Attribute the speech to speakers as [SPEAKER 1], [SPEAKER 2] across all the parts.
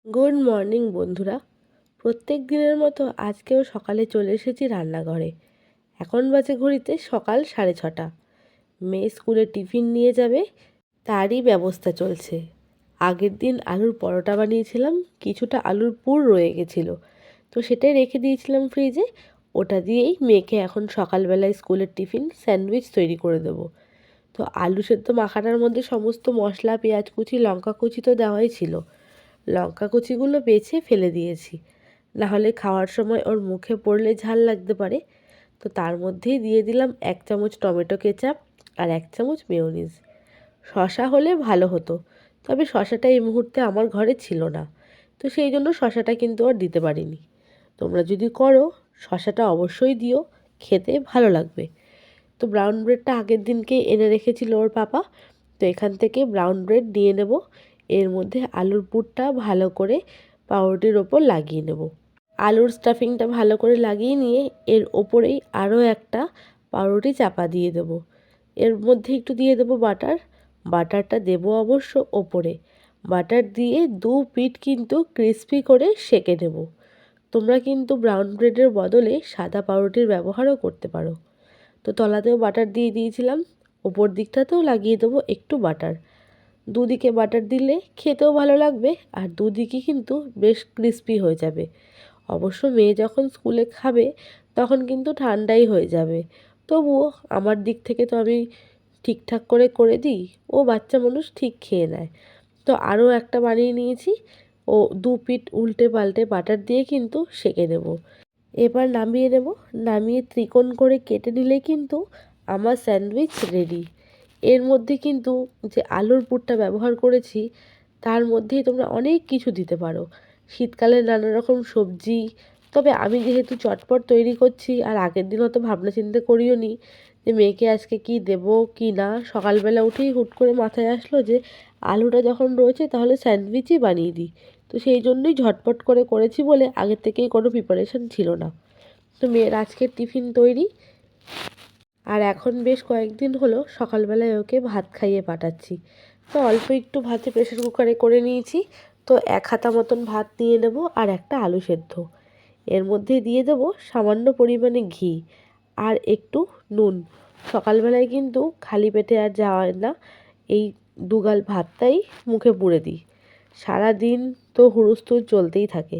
[SPEAKER 1] Good morning বন্ধুরা। প্রত্যেক দিনের মতো আজকেও সকালে চলে এসেছি রান্নাঘরে। এখন বাজে ঘড়িতে সকাল 6:30। মেয়ে স্কুলে টিফিন নিয়ে যাবে, তারই ব্যবস্থা চলছে। আগের দিন আলুর পরোটা বানিয়েছিলাম, কিছুটা আলুর পুর রয়ে গেছিলো, তো সেটাই রেখে দিয়েছিলাম ফ্রিজে। ওটা দিয়েই মেয়েকে এখন সকালবেলায় স্কুলের টিফিন স্যান্ডউইচ তৈরি করে দেবো। তো আলু সেদ্ধ মাখাটার মধ্যে সমস্ত মশলা, পেঁয়াজ কুচি, লঙ্কা কুচি তো দেওয়াই ছিল। লঙ্কা কুচিগুলো বেছে ফেলে দিয়েছি, নাহলে খাওয়ার সময় ওর মুখে পড়লে ঝাল লাগতে পারে। তো তার মধ্যেই দিয়ে দিলাম 1 চামচ টমেটো কেচাপ আর 1 চামচ মেয়োনিজ। শশা হলে ভালো হতো, তবে শশাটা এই মুহূর্তে আমার ঘরে ছিল না, তো সেই জন্য শশাটা কিন্তু আর দিতে পারিনি। তোমরা যদি করো, শশাটা অবশ্যই দিও, খেতে ভালো লাগবে। তো ব্রাউন ব্রেডটা আগের দিনকেই এনে রেখেছিল ওর পাপা, তো এখান থেকে ব্রাউন ব্রেড নিয়ে নেব। এর মধ্যে আলুর পুরটা ভালো করে পাউরুটির ওপর লাগিয়ে নেব। আলুর স্টাফিংটা ভালো করে লাগিয়ে নিয়ে এর ওপরেই আরও একটা পাউরুটি চাপা দিয়ে দেব। এর মধ্যে একটু দিয়ে দেবো বাটার। বাটারটা দেবো অবশ্য ওপরে। বাটার দিয়ে দু পিঠ কিন্তু ক্রিস্পি করে সেঁকে নেব। তোমরা কিন্তু ব্রাউন ব্রেডের বদলে সাদা পাউরুটির ব্যবহারও করতে পারো। তো তলাতেও বাটার দিয়ে দিয়েছিলাম, ওপর দিকটাতেও লাগিয়ে দেবো একটু বাটার। দুদিকে বাটার দিলে খেতেও ভালো লাগবে, আর দুদিকে কিন্তু বেশ ক্রিস্পি হয়ে যাবে। অবশ্য মেয়ে যখন স্কুলে খাবে তখন কিন্তু ঠান্ডাই হয়ে যাবে, তবুও আমার দিক থেকে তো আমি ঠিকঠাক করে করে দিই, ও বাচ্চা মানুষ ঠিক খেয়ে নেয়। তো আরও একটা বানিয়ে নিয়েছি, ও দু পিঠ উল্টে পাল্টে বাটার দিয়ে কিন্তু সেঁকে নেব। এবার নামিয়ে নেব। নামিয়ে ত্রিকোণ করে কেটে নিলে কিন্তু আমার স্যান্ডউইচ রেডি। এর মধ্যে কিন্তু যে আলুর পুরটা ব্যবহার করেছি, তার মধ্যেই তোমরা অনেক কিছু দিতে পারো, শীতকালে নানা রকম সবজি। তবে আমি যেহেতু চটপট তৈরি করছি, আর আগের দিন অত ভাবনা চিন্তা করিও নি যে মেয়েকে আজকে কি দেব কি না, সকালবেলা উঠেই হুট করে মাথায় আসলো যে আলুটা যখন রয়েছে তাহলে স্যান্ডউইচই বানিয়ে দিই। তো সেই জন্যই ঝটপট করে করেছি বলে আগের থেকেই কোনো প্রিপারেশন ছিল না। তো মেয়ের আজকের টিফিন তৈরি। আর এখন বেশ কয়েকদিন হলো সকালবেলায় ওকে ভাত খাইয়ে পাঠাচ্ছি। তো অল্প একটু ভাতে প্রেশার কুকারে করে নিয়েছি। তো 1 হাতা মতন ভাত নিয়ে নেব আর একটা আলু সেদ্ধ। এর মধ্যে দিয়ে দেবো সামান্য পরিমাণে ঘি আর একটু নুন। সকালবেলায় কিন্তু খালি পেটে আর যাওয়া হয় না, এই দুগাল ভাতটাই মুখে পুরে দিই। সারাদিন তো হুড়োস্থুল চলতেই থাকে।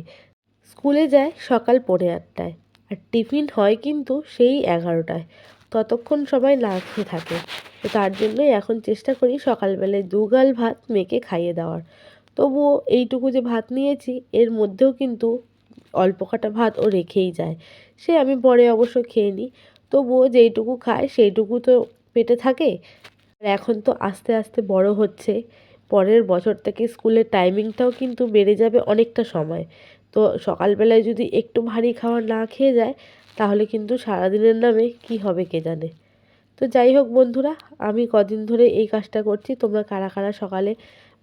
[SPEAKER 1] স্কুলে যায় সকাল 8:45, আর টিফিন হয় কিন্তু সেই 11টায়। ততক্ষণ সবাই না খেয়ে থাকে। তো তার জন্যই এখন চেষ্টা করি সকালবেলায় দুগাল ভাত মেয়েকে খাইয়ে দেওয়ার। তবুও এইটুকু যে ভাত নিয়েছি, এর মধ্যেও কিন্তু অল্প কটা ভাত ও রেখেই যায়। সে আমি পরে অবশ্য খেয়ে নিই, তবুও যেইটুকু খায় সেইটুকু তো পেটে থাকে। আর এখন তো আস্তে আস্তে বড় হচ্ছে, পরের বছর থেকে স্কুলের টাইমিংটাও কিন্তু বেড়ে যাবে অনেকটা সময়। তো সকালবেলায় যদি একটু ভারী খাবার না খেয়ে যায়, তাহলে কিন্তু সারাদিনের নামে কি হবে কে জানে। তো যাই হোক বন্ধুরা, আমি কদিন ধরে এই কাজটা করছি। তোমরা কারা কারা সকালে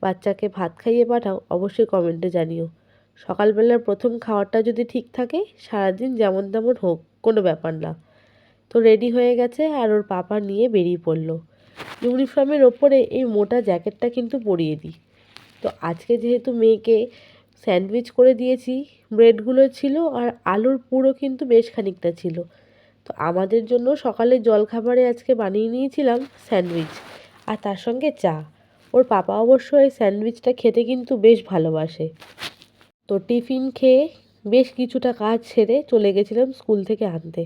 [SPEAKER 1] বাচ্চাকে ভাত খাইয়ে পাঠাও অবশ্যই কমেন্টে জানিও। সকালবেলার প্রথম খাওয়ারটা যদি ঠিক থাকে, সারাদিন যেমন তেমন হোক, কোনো ব্যাপার না। তো রেডি হয়ে গেছে আর ওর পাপা নিয়ে বেরিয়ে পড়লো। ইউনিফর্মের ওপরে এই মোটা জ্যাকেটটা কিন্তু পরিয়ে দিই। তো আজকে যেহেতু মেয়েকে স্যান্ডউইচ করে দিয়েছি, ব্রেডগুলো ছিল আর আলুর পুরও কিন্তু বেশ খানিকটা ছিল। তো আমাদের জন্য সকালে জলখাবারে আজকে বানিয়ে নিয়েছিলাম স্যান্ডউইচ, আর তার সঙ্গে চা। ওর পাপা অবশ্য এই স্যান্ডউইচটা খেতে কিন্তু বেশ ভালোবাসে। তো টিফিন খেয়ে বেশ কিছুটা কাজ সেরে চলে গেছিলাম স্কুল থেকে আনতে।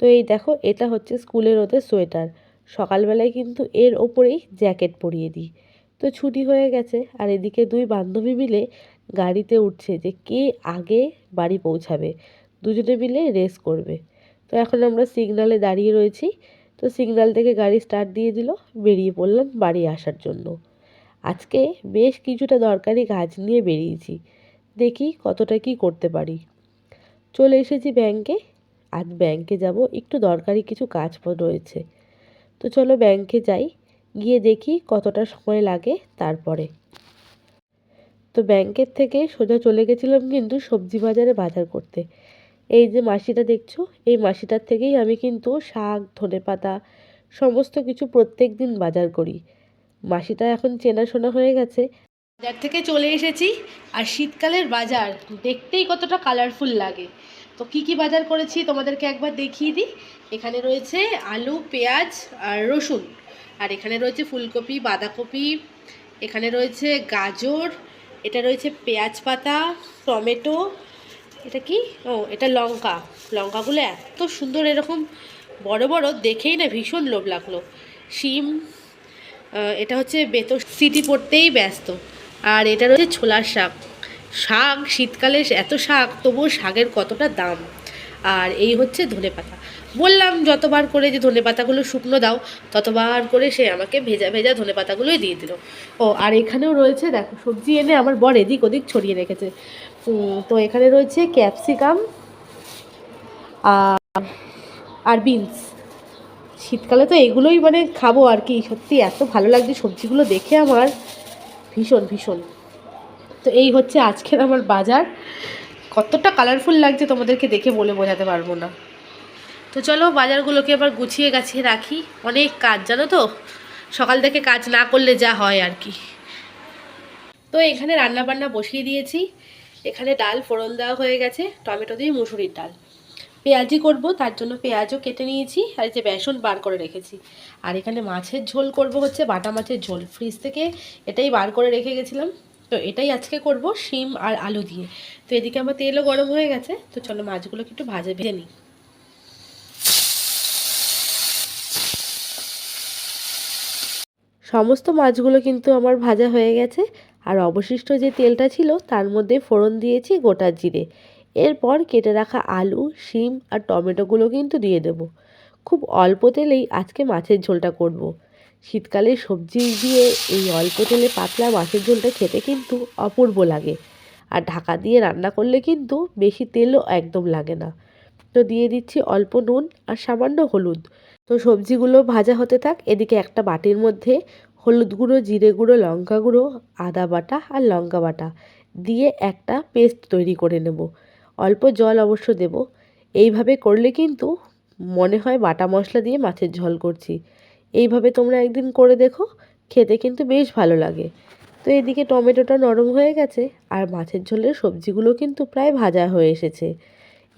[SPEAKER 1] তো এই দেখো, এটা হচ্ছে স্কুলের ওদের সোয়েটার। সকালবেলায় কিন্তু এর ওপরেই জ্যাকেট পরিয়ে দিই। তো ছুটি হয়ে গেছে, আর এদিকে দুই বান্ধবী মিলে গাড়িতে উঠছে যে কে আগে বাড়ি পৌঁছাবে। দুজনে মিলে রেস করবে। তো এখন আমরা সিগনালে দাঁড়িয়ে রয়েছি। তো সিগনাল থেকে গাড়ি স্টার্ট দিয়ে দিল, বেরিয়ে পড়লাম বাড়ি আসার জন্য। আজকে বেশ কিছুটা দরকারি কাজ নিয়ে বেরিয়েছি, দেখি কতটা কি করতে পারি। চলে এসেছি ব্যাংকে। আজ ব্যাংকে যাব, একটু দরকারি কিছু কাজ রয়েছে। তো চলো ব্যাংকে যাই, গিয়ে দেখি কতটা সময় লাগে তারপরে। তো ব্যাংকের থেকে সোজা চলে গেছিলাম কিন্তু সবজি বাজারে বাজার করতে। এই যে মাসিটা দেখছো, এই মাসিটার থেকেই আমি কিন্তু শাক, ধনেপাতা সমস্ত কিছু প্রত্যেক দিন বাজার করি। মাসিটা এখন চেনাশোনা হয়ে গেছে। বাজার থেকে চলে এসেছি, আর শীতকালের বাজার দেখতেই কতটা কালারফুল লাগে। তো কি কি বাজার করেছি তোমাদেরকে একবার দেখিয়ে দিই। এখানে রয়েছে আলু, পেঁয়াজ আর রসুন, আর এখানে রয়েছে ফুলকপি, বাঁধাকপি, এখানে রয়েছে গাজর, এটা রয়েছে পেঁয়াজ পাতা, টমেটো, এটা কি, ও এটা লঙ্কা। লঙ্কাগুলো এত সুন্দর, এরকম বড় বড়, দেখেই না ভীষণ লোভ লাগলো। শিম, এটা হচ্ছে বেতো সিটি পড়তেই ব্যস্ত। আর এটা রয়েছে ছোলার শাক। শাক শীতকালে এত শাক, তবুও শাকের কতটা দাম। আর এই হচ্ছে ধনেপাতা। বললাম যতবার করে যে ধনেপাতাগুলো শুকনো দাও, ততবার করে সে আমাকে ভেজা ভেজা ধনেপাতাগুলোই দিয়ে দিল। ও আর এখানেও রয়েছে, দেখো সবজি এনে আমার বর এদিক ওদিক ছড়িয়ে রেখেছে। তো এখানে রয়েছে ক্যাপসিকাম আর বিনস। শীতকালে তো এগুলোই মানে খাবো আর কি। সত্যি এত ভালো লাগছে সবজিগুলো দেখে আমার, ভীষণ ভীষণ। তো এই হচ্ছে আজকের আমার বাজার। কতটা কালারফুল লাগছে তোমাদেরকে দেখে বলে বোঝাতে পারবো না। তো চলো বাজারগুলোকে এবার গুছিয়ে গাছিয়ে রাখি। অনেক কাজ জানো তো, সকাল থেকে কাজ না করলে যা হয় আর কি। তো এখানে রান্না বান্না বসিয়ে দিয়েছি। এখানে ডাল ফোড়ন দেওয়া হয়ে গেছে, টমেটো দিয়ে মুসুরির ডাল। পেঁয়াজি করব, তার জন্য পেঁয়াজও কেটে নিয়েছি, আর যে বেসন বার করে রেখেছি। আর এখানে মাছের ঝোল করব, হচ্ছে বাটা মাছের ঝোল। ফ্রিজ থেকে এটাই বার করে রেখে গেছিলাম, তো এটাই আজকে করব শিম আর আলু দিয়ে। তো এদিকে আমার তেলও গরম হয়ে গেছে, তো চলো মাছগুলোকে একটু ভেজে নিই। সমস্ত মাছগুলো কিন্তু আমার ভাজা হয়ে গেছে, আর অবশিষ্ট যে তেলটা ছিল তার মধ্যে ফোড়ন দিয়েছি গোটা জিরে। এরপর কেটে রাখা আলু, শিম আর টমেটোগুলো কিন্তু দিয়ে দেব। খুব অল্প তেলেই আজকে মাছের ঝোলটা করব। শীতকালে সবজি দিয়ে এই অল্প তেলে পাতলা মাছের ঝোলটা খেতে কিন্তু অপূর্ব লাগে। আর ঢাকা দিয়ে রান্না করলে কিন্তু বেশি তেলও একদম লাগে না। তো দিয়ে দিচ্ছি অল্প নুন আর সামান্য হলুদ। তো সবজিগুলো ভাজা হতে থাক। এদিকে একটা বাটির মধ্যে হলুদ গুঁড়ো, জিরে গুঁড়ো, লঙ্কা গুঁড়ো, আদা বাটা আর লঙ্কা বাটা দিয়ে একটা পেস্ট তৈরি করে নেব। অল্প জল অবশ্য দেব। এইভাবে করলে কিন্তু মনে হয় বাটা মশলা দিয়ে মাছের ঝোল করছি। এইভাবে তোমরা একদিন করে দেখো, খেতে কিন্তু বেশ ভালো লাগে। তো এদিকে টমেটোটা নরম হয়ে গেছে, আর মাছের ঝোলের সবজিগুলো কিন্তু প্রায় ভাজা হয়ে এসেছে।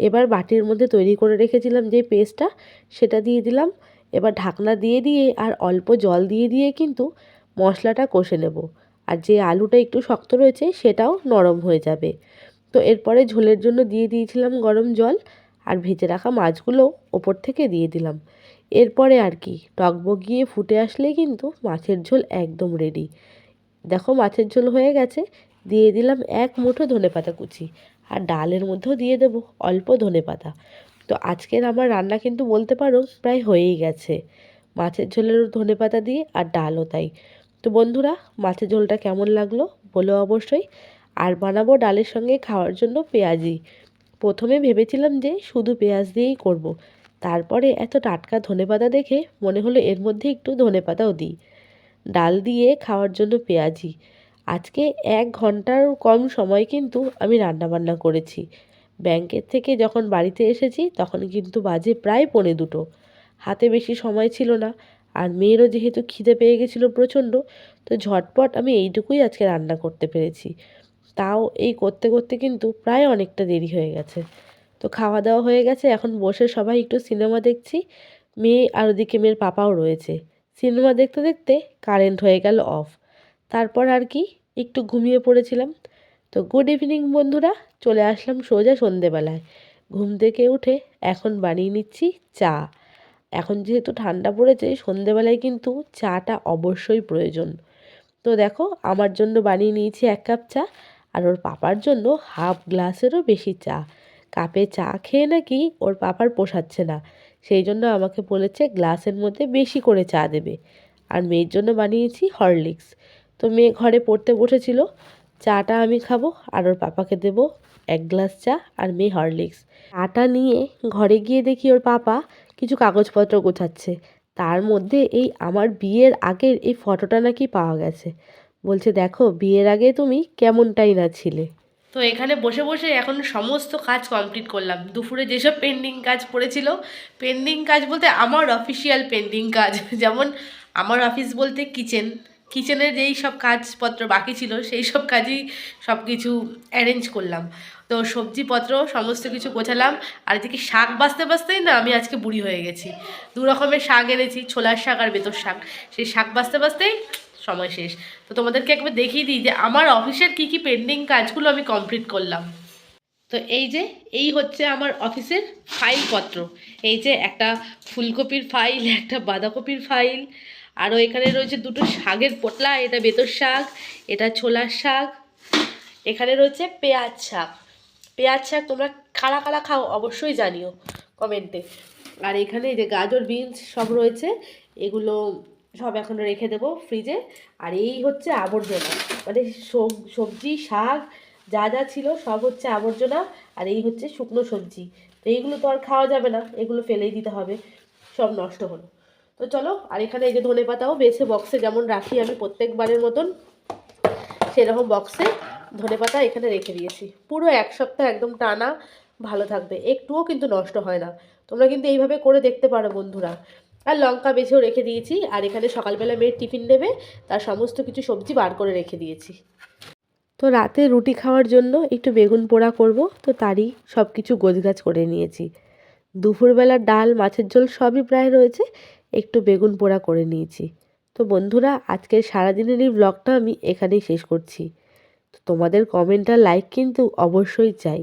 [SPEAKER 1] এবার বাটির মধ্যে তৈরি করে রেখেছিলাম যে পেস্টটা, সেটা দিয়ে দিলাম। এবার ঢাকনা দিয়ে দিয়ে আর অল্প জল দিয়ে দিয়ে কিন্তু মশলাটা কষে নেব। আর যে আলুটা একটু শক্ত রয়েছে সেটাও নরম হয়ে যাবে। তো এরপরে ঝোলের জন্য দিয়ে দিয়েছিলাম গরম জল, আর ভেজে রাখা মাছগুলো ওপর থেকে দিয়ে দিলাম। এরপরে আর কি টকবগিয়ে ফুটে আসলেই কিন্তু মাছের ঝোল একদম রেডি। দেখো মাছের ঝোল হয়ে গেছে। দিয়ে দিলাম এক মুঠো ধনেপাতা কুচি, আর ডালের মধ্যেও দিয়ে দেবো অল্প ধনেপাতা। তো আজকের আমার রান্না কিন্তু বলতে পারো প্রায় হয়েই গেছে, মাছের ঝোলের ধনেপাতা দিয়ে আর ডালও তাই। তো বন্ধুরা, মাছের ঝোলটা কেমন লাগলো বলো অবশ্যই। আর বানাবো ডালের সঙ্গে খাওয়ার জন্য পেঁয়াজি। প্রথমে ভেবেছিলাম যে শুধু পেঁয়াজ দিয়েই করব, তারপরে এত টাটকা ধনেপাতা দেখে মনে হলো এর মধ্যে একটু ধনেপাতাও দিই। ডাল দিয়ে খাওয়ার জন্য পেঁয়াজি। আজকে 1 ঘন্টার কম সময় কিন্তু আমি রান্নাবান্না করেছি। ব্যাংকের থেকে যখন বাড়িতে এসেছি তখন কিন্তু বাজে প্রায় 1:45। হাতে বেশি সময় ছিল না, আর মেয়েরও যেহেতু খিদে পেয়ে গেছিলো প্রচণ্ড, তো ঝটপট আমি এইটুকুই আজকে রান্না করতে পেরেছি। তাও এই করতে করতে কিন্তু প্রায় অনেকটা দেরি হয়ে গেছে। তো খাওয়া দাওয়া হয়ে গেছে, এখন বসে সবাই একটু সিনেমা দেখছি। মেয়ে আর ওদিকে মেয়ের পাপাও রয়েছে। সিনেমা দেখতে দেখতে কারেন্ট হয়ে গেল অফ। তারপর আর কি একটু ঘুমিয়ে পড়েছিলাম। তো গুড ইভিনিং বন্ধুরা, চলে আসলাম সোজা সন্ধেবেলায়। ঘুম থেকে উঠে এখন বানিয়ে নিচ্ছি চা। এখন যেহেতু ঠান্ডা পড়েছে, সন্ধেবেলায় কিন্তু চাটা অবশ্যই প্রয়োজন। তো দেখো আমার জন্য বানিয়ে নিয়েছি 1 কাপ চা, আর ওর পাপার জন্য হাফ গ্লাসেরও বেশি চা। কাপে চা খেয়ে নাকি ওর পাপার পোষাচ্ছে না, সেই জন্য আমাকে বলেছে গ্লাসের মধ্যে বেশি করে চা দেবে। আর মেয়ের জন্য বানিয়েছি হরলিক্স। তো মেয়ে ঘরে পড়তে বসেছিল, চাটা আমি খাবো আর ওর পাপাকে দেবো 1 গ্লাস চা, আর মেয়ে হরলিক্স। চাটা নিয়ে ঘরে গিয়ে দেখি ওর পাপা কিছু কাগজপত্র গোছাচ্ছে। তার মধ্যে এই আমার বিয়ের আগের এই ফটোটা নাকি পাওয়া গেছে। বলছে দেখো বিয়ের আগে তুমি কেমনটাই না ছিলে। তো এখানে বসে বসে এখন সমস্ত কাজ কমপ্লিট করলাম। দুপুরে যেসব পেন্ডিং কাজ পড়েছিল, পেন্ডিং কাজ বলতে আমার অফিসিয়াল পেন্ডিং কাজ, যেমন আমার অফিস বলতে কিচেন, কিচেনের যেই সব কাজপত্র বাকি ছিল সেই সব কাজই সব কিছু অ্যারেঞ্জ করলাম। তো সবজিপত্র সমস্ত কিছু গোছালাম। আর এদিকে শাক বাছতে বাছতেই না আমি আজকে বুড়ি হয়ে গেছি। দু রকমের শাক এনেছি, ছোলার শাক আর বেতর শাক। সেই শাক বাছতে বাছতেই সময় শেষ। তো তোমাদেরকে একবার দেখিয়ে দিই যে আমার অফিসের কী কী পেন্ডিং কাজগুলো আমি কমপ্লিট করলাম। তো এই হচ্ছে আমার অফিসের ফাইলপত্র। এই যে একটা ফুলকপির ফাইল, একটা বাঁধাকপির ফাইল, আরও এখানে রয়েছে দুটো শাকের পোটলা, এটা বেতর শাক, এটা ছোলার শাক, এখানে রয়েছে পেঁয়াজ শাক। পেঁয়াজ শাক তোমরা কারা কারা খাও অবশ্যই জানিও কমেন্টে। আর এখানে এই যে গাজর বিনস সব রয়েছে, এগুলো সব এখন রেখে দেবো ফ্রিজে। আর এই হচ্ছে আবর্জনা, মানে সবজি শাক যা যা ছিল সব হচ্ছে আবর্জনা। আর এই হচ্ছে শুকনো সবজি। তো এইগুলো তো আর খাওয়া যাবে না, এগুলো ফেলেই দিতে হবে, সব নষ্ট হলো। তো চলো, আর এখানে এই যে ধনেপাতাও বেছে বক্সে যেমন রাখি আমি প্রত্যেকবারের মতন, সেরকম বক্সে ধনেপাতা এখানে রেখে দিয়েছি। পুরো এক সপ্তাহ একদম টানা ভালো থাকবে, একটুও কিন্তু নষ্ট হয় না। তোমরা কিন্তু এইভাবে করে দেখতে পারো বন্ধুরা। আর লঙ্কা বেছেও রেখে দিয়েছি। আর এখানে সকালবেলা মেয়ের টিফিন নেবে, তার সমস্ত কিছু সবজি বার করে রেখে দিয়েছি। তো রাতে রুটি খাওয়ার জন্য একটু বেগুন পোড়া করব, তো তারই সব কিছু গোছগাছ করে নিয়েছি। দুপুরবেলা ডাল মাছের ঝোল সবই প্রায় রয়েছে, একটু বেগুন পোড়া করে নিয়েছি। তো বন্ধুরা, আজকের সারাদিনের এই ব্লগটা আমি এখানেই শেষ করছি। তো তোমাদের কমেন্ট আর লাইক কিন্তু অবশ্যই চাই।